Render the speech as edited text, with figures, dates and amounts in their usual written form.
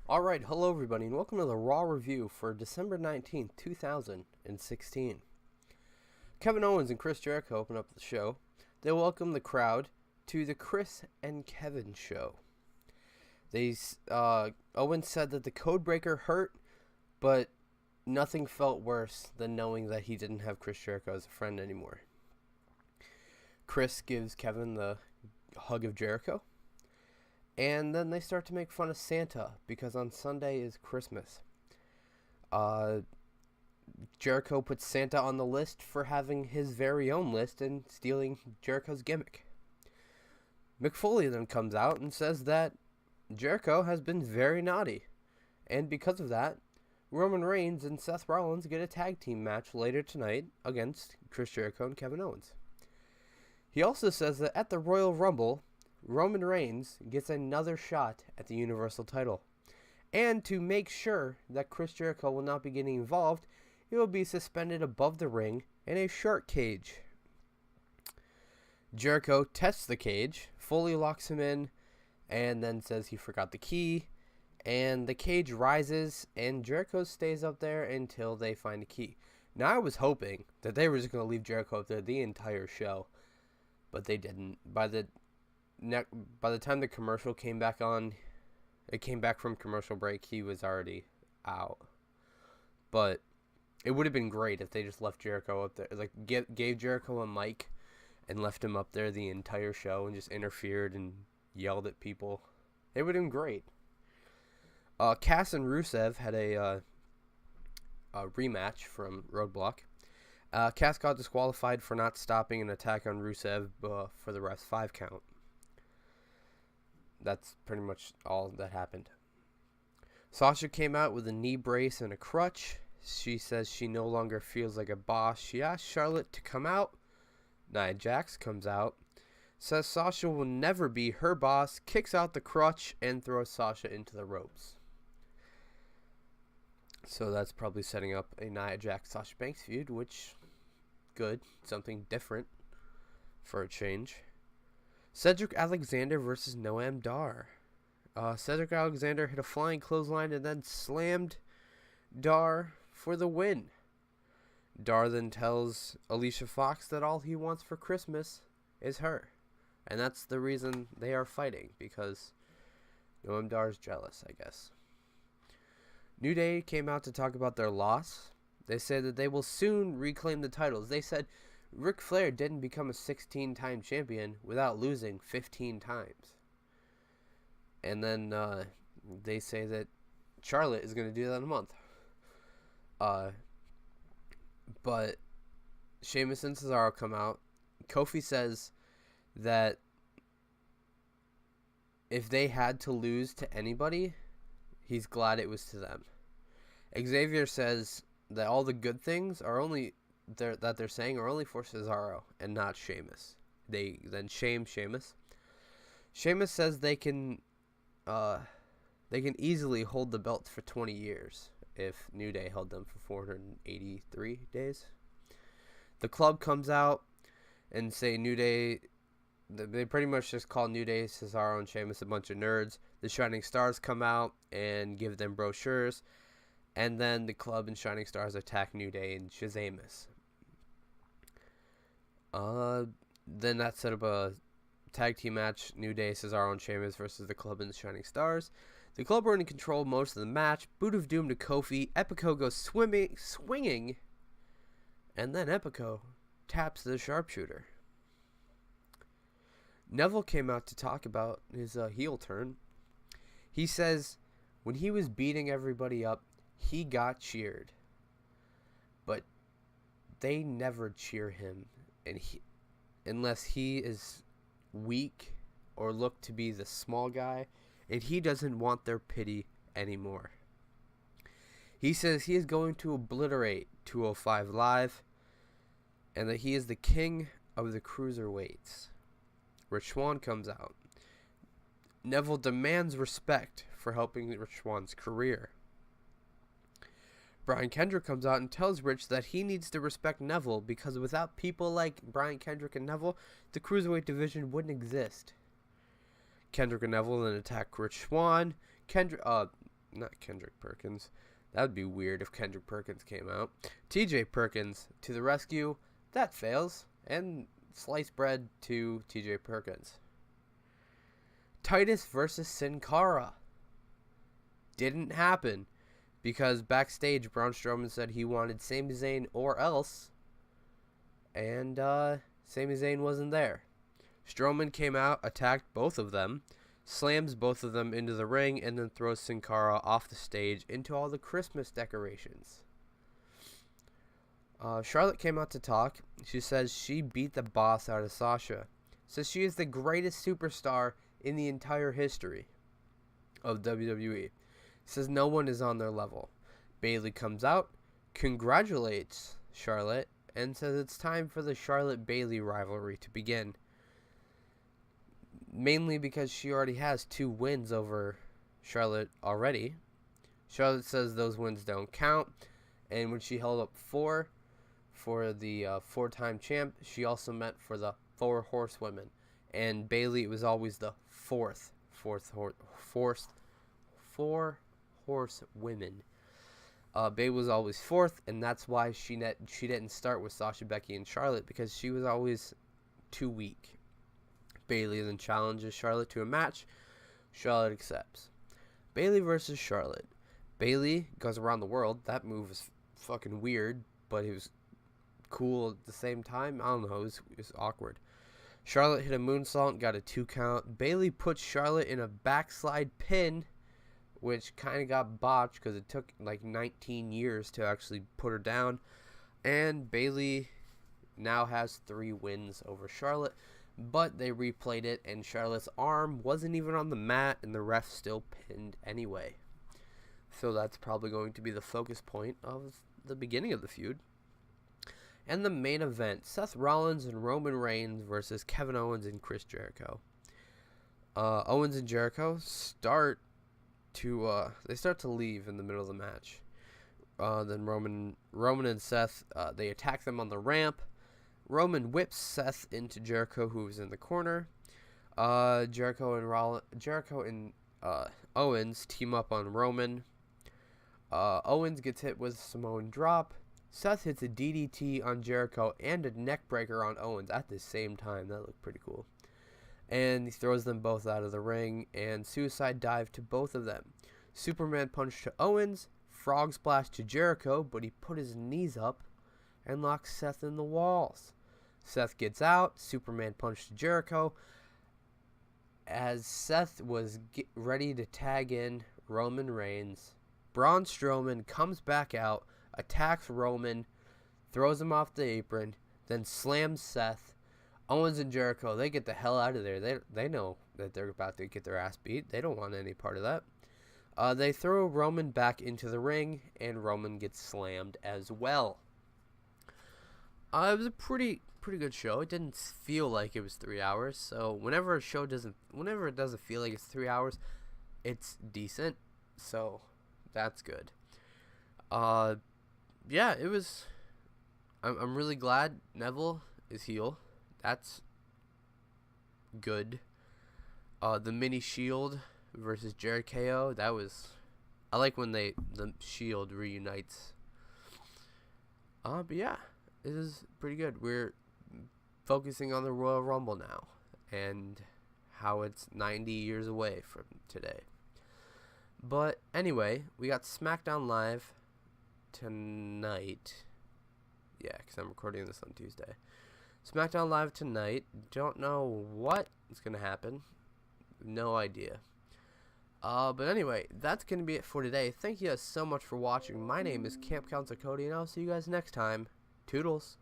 Alright, hello everybody, and welcome to the Raw review for December 19th, 2016. Kevin Owens and Chris Jericho open up the show. They welcome the crowd to the Chris and Kevin show. Owens said that the codebreaker hurt, but nothing felt worse than knowing that he didn't have Chris Jericho as a friend anymore. Chris gives Kevin the hug of Jericho. And then they start to make fun of Santa because on Sunday is Christmas. Jericho puts Santa on the list for having his very own list and stealing Jericho's gimmick. Mick Foley then comes out and says that Jericho has been very naughty. And because of that, Roman Reigns and Seth Rollins get a tag team match later tonight against Chris Jericho and Kevin Owens. He also says that at the Royal Rumble, Roman Reigns gets another shot at the Universal title. And to make sure that Chris Jericho will not be getting involved, he will be suspended above the ring in a shark cage. Jericho tests the cage, Foley locks him in, and then says he forgot the key. And the cage rises, and Jericho stays up there until they find a key. Now, I was hoping that they were just going to leave Jericho up there the entire show, but they didn't. By the time the commercial came back on, it came back from commercial break, he was already out. But it would have been great if they just left Jericho up there, like gave Jericho a mic and left him up there the entire show and just interfered and yelled at people. It would have been great. Cass and Rusev had a rematch from Roadblock. Cass got disqualified for not stopping an attack on Rusev for the ref's 5 count. That's pretty much all that happened. Sasha came out with a knee brace and a crutch. She says she no longer feels like a boss. She asked Charlotte to come out. Nia Jax comes out, says Sasha will never be her boss, kicks out the crutch, and throws Sasha into the ropes. So that's probably setting up a Nia Jax-Sasha Banks feud, which, good, something different for a change. Cedric Alexander versus Noam Dar. Cedric Alexander hit a flying clothesline and then slammed Dar for the win. Dar then tells Alicia Fox that all he wants for Christmas is her. And that's the reason they are fighting, because Noam Dar's jealous, I guess. New Day came out to talk about their loss. They said that they will soon reclaim the titles. They said Ric Flair didn't become a 16-time champion without losing 15 times. And then they say that Charlotte is going to do that in a month. But Sheamus and Cesaro come out. Kofi says that if they had to lose to anybody, he's glad it was to them. Xavier says that all the good things are only that they're saying are only for Cesaro and not Sheamus. They then shame Sheamus. Sheamus says they can easily hold the belts for 20 years if New Day held them for 483 days. The club comes out and say New Day. They pretty much just call New Day, Cesaro, and Sheamus a bunch of nerds. The Shining Stars come out and give them brochures. And then the club and Shining Stars attack New Day and Shazamus. Then that set up a tag team match. New Day, Cesaro, and Sheamus versus the club and the Shining Stars. The club were in control most of the match. Boot of Doom to Kofi. Epico goes swinging. And then Epico taps the sharpshooter. Neville came out to talk about his heel turn. He says when he was beating everybody up, he got cheered. But they never cheer him unless he is weak or looked to be the small guy, and he doesn't want their pity anymore. He says he is going to obliterate 205 Live and that he is the king of the cruiserweights. Rich Swann comes out. Neville demands respect for helping Rich Swann's career. Brian Kendrick comes out and tells Rich that he needs to respect Neville because without people like Brian Kendrick and Neville, the Cruiserweight division wouldn't exist. Kendrick and Neville then attack Rich Swann. Not Kendrick Perkins. That would be weird if Kendrick Perkins came out. TJ Perkins to the rescue. That fails. And sliced bread to TJ Perkins. Titus versus Sin Cara. Didn't happen. Because backstage, Braun Strowman said he wanted Sami Zayn or else. And Sami Zayn wasn't there. Strowman came out, attacked both of them, slams both of them into the ring, and then throws Sin Cara off the stage into all the Christmas decorations. Charlotte came out to talk. She says she beat the boss out of Sasha. Says she is the greatest superstar in the entire history of WWE. Says no one is on their level. Bayley comes out, congratulates Charlotte, and says it's time for the Charlotte-Bayley rivalry to begin. Mainly because she already has 2 wins over Charlotte already. Charlotte says those wins don't count. And when she held up 4 for the 4-time champ, she also meant for the 4 horsewomen. And Bayley, it was always the 4 horsewomen. Bayley was always 4th, and that's why she didn't start with Sasha, Becky, and Charlotte, because she was always too weak. Bayley then challenges Charlotte to a match. Charlotte accepts. Bayley versus Charlotte. Bayley goes around the world. That move was fucking weird, but it was cool at the same time. I don't know. It was awkward. Charlotte hit a moonsault and got a 2 count. Bayley put Charlotte in a backslide pin, which kind of got botched because it took like 19 years to actually put her down. And Bayley now has 3 wins over Charlotte. But they replayed it, and Charlotte's arm wasn't even on the mat, and the ref still pinned anyway. So that's probably going to be the focus point of the beginning of the feud. And the main event, Seth Rollins and Roman Reigns versus Kevin Owens and Chris Jericho. Owens and Jericho start to leave in the middle of the match. Then Roman and Seth, they attack them on the ramp. Roman whips Seth into Jericho, who was in the corner. Jericho and Owens team up on Roman. Owens gets hit with a Samoan drop. Seth hits a DDT on Jericho and a neckbreaker on Owens at the same time. That looked pretty cool. And he throws them both out of the ring and suicide dive to both of them. Superman punch to Owens, frog splash to Jericho, but he put his knees up and locks Seth in the walls. Seth gets out, Superman punch to Jericho. As Seth was ready to tag in Roman Reigns, Braun Strowman comes back out, attacks Roman, throws him off the apron, then slams Seth. Owens and Jericho, they get the hell out of there. They know that they're about to get their ass beat. They don't want any part of that. They throw Roman back into the ring, and Roman gets slammed as well. It was a pretty good show. It didn't feel like it was 3 hours. So whenever it doesn't feel like it's 3 hours, it's decent. So that's good. Yeah, it was. I'm really glad Neville is heel. That's good. The mini Shield versus Jericho. That was. I like when the Shield reunites. But yeah, it is pretty good. We're focusing on the Royal Rumble now and how it's 90 years away from today. But anyway, we got SmackDown Live tonight. Yeah, because I'm recording this on Tuesday. SmackDown Live tonight. Don't know what is going to happen. No idea. But anyway, that's going to be it for today. Thank you guys so much for watching. My name is Camp Counselor Cody, and I'll see you guys next time. Toodles.